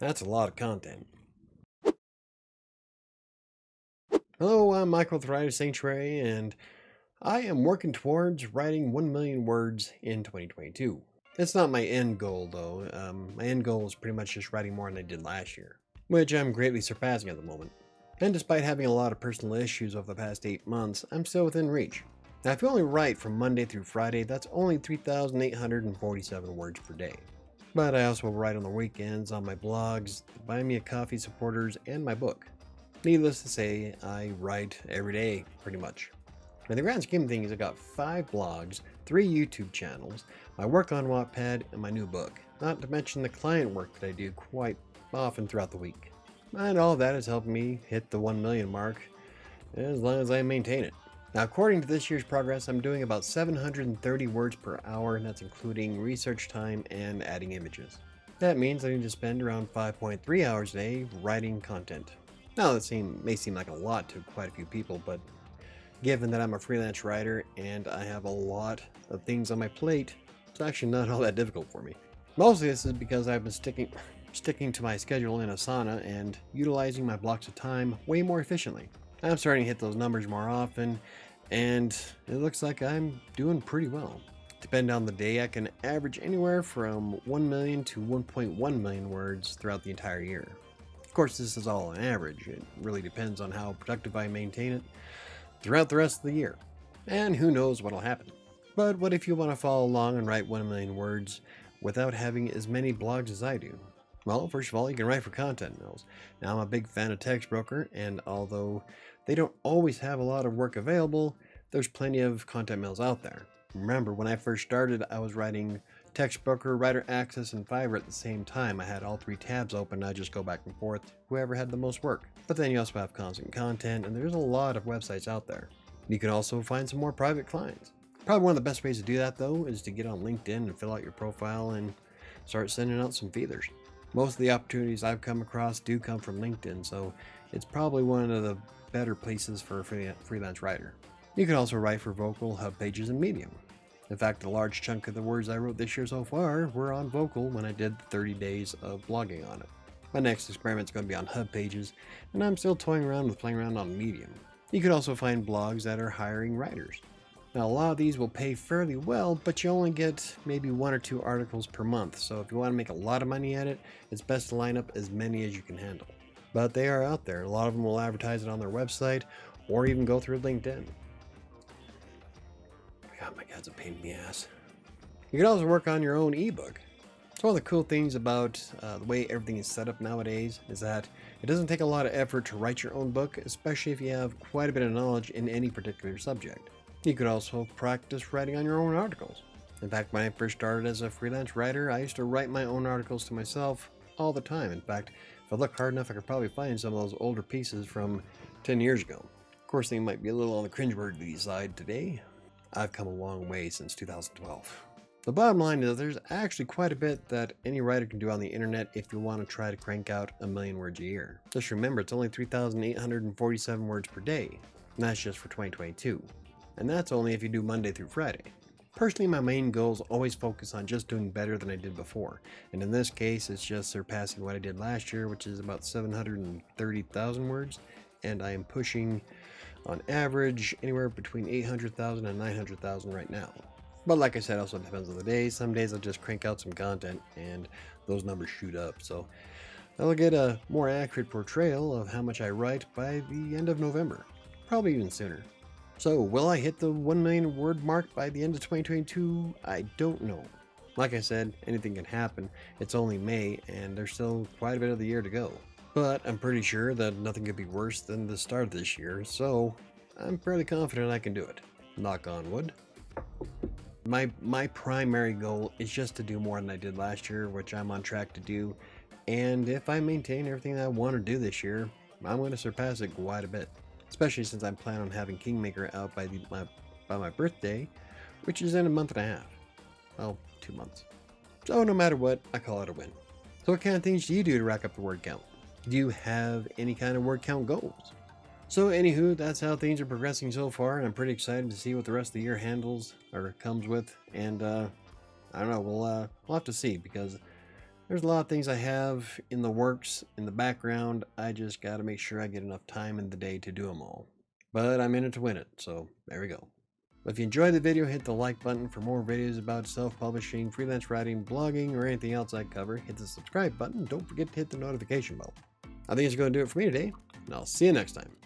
That's a lot of content. Hello, I'm Michael with WriterSanctuary, and I am working towards writing 1 million words in 2022. It's not my end goal, though. My end goal is pretty much just writing more than I did last year, which I'm greatly surpassing at the moment. And despite having a lot of personal issues over the past 8 months, I'm still within reach. Now, if you only write from Monday through Friday, that's only 3,847 words per day. But I also write on the weekends, on my blogs, the Buy Me a Coffee supporters, and my book. Needless to say, I write every day, pretty much. In the grand scheme of things, I got 5 blogs, 3 YouTube channels, my work on Wattpad, and my new book. Not to mention the client work that I do quite often throughout the week. And all of that has helped me hit the 1 million mark as long as I maintain it. Now, according to this year's progress, I'm doing about 730 words per hour, and that's including research time and adding images. That means I need to spend around 5.3 hours a day writing content. Now, that may seem like a lot to quite a few people, but given that I'm a freelance writer and I have a lot of things on my plate, it's actually not all that difficult for me. Mostly this is because I've been sticking to my schedule in Asana and utilizing my blocks of time way more efficiently. I'm starting to hit those numbers more often, and it looks like I'm doing pretty well. Depending on the day, I can average anywhere from 1 million to 1.1 million words throughout the entire year. Of course, this is all an average. It really depends on how productive I maintain it throughout the rest of the year. And who knows what'll happen. But what if you want to follow along and write 1 million words without having as many blogs as I do? Well, first of all, you can write for content mills. Now, I'm a big fan of TextBroker, and although they don't always have a lot of work available, there's plenty of content mills out there. Remember, when I first started, I was writing TextBroker, Writer Access, and Fiverr at the same time. I had all 3 tabs open, I just go back and forth, whoever had the most work. But then you also have constant content, and there's a lot of websites out there. You can also find some more private clients. Probably one of the best ways to do that, though, is to get on LinkedIn and fill out your profile and start sending out some feelers. Most of the opportunities I've come across do come from LinkedIn, so it's probably one of the better places for a freelance writer. You can also write for Vocal, Hub Pages, and Medium. In fact, a large chunk of the words I wrote this year so far were on Vocal when I did the 30 days of blogging on it. My next experiment is going to be on Hub Pages, and I'm still toying around with playing around on Medium. You can also find blogs that are hiring writers. Now, a lot of these will pay fairly well, but you only get maybe 1 or 2 articles per month, so if you want to make a lot of money at it, it's best to line up as many as you can handle. But they are out there. A lot of them will advertise it on their website, or even go through LinkedIn. God, my God's a pain in the ass. You can also work on your own ebook. So one of the cool things about the way everything is set up nowadays is that it doesn't take a lot of effort to write your own book, especially if you have quite a bit of knowledge in any particular subject. You could also practice writing on your own articles. In fact, when I first started as a freelance writer, I used to write my own articles to myself all the time. In fact, if I look hard enough, I could probably find some of those older pieces from 10 years ago. Of course, they might be a little on the cringeworthy side today. I've come a long way since 2012. The bottom line is there's actually quite a bit that any writer can do on the internet if you want to try to crank out 1 million words a year. Just remember, it's only 3,847 words per day, and that's just for 2022. And that's only if you do Monday through Friday. Personally, my main goals always focus on just doing better than I did before, and in this case, it's just surpassing what I did last year, which is about 730,000 words, and I am pushing, on average, anywhere between 800,000 and 900,000 right now. But like I said, also depends on the day. Some days I'll just crank out some content, and those numbers shoot up, so I'll get a more accurate portrayal of how much I write by the end of November, probably even sooner. So, will I hit the 1 million word mark by the end of 2022? I don't know. Like I said, anything can happen. It's only May, and there's still quite a bit of the year to go. But I'm pretty sure that nothing could be worse than the start of this year, so I'm fairly confident I can do it. Knock on wood. My primary goal is just to do more than I did last year, which I'm on track to do. And if I maintain everything that I want to do this year, I'm going to surpass it quite a bit. Especially since I plan on having Kingmaker out by my birthday, which is in a month and a half. Well, 2 months. So no matter what, I call it a win. So what kind of things do you do to rack up the word count? Do you have any kind of word count goals? So anywho, that's how things are progressing so far, and I'm pretty excited to see what the rest of the year handles or comes with. And I don't know, we'll have to see, because There's a lot of things I have in the works, in the background. I just got to make sure I get enough time in the day to do them all. But I'm in it to win it, so there we go. If you enjoyed the video, hit the like button. For more videos about self-publishing, freelance writing, blogging, or anything else I cover, hit the subscribe button. Don't forget to hit the notification bell. I think it's going to do it for me today, and I'll see you next time.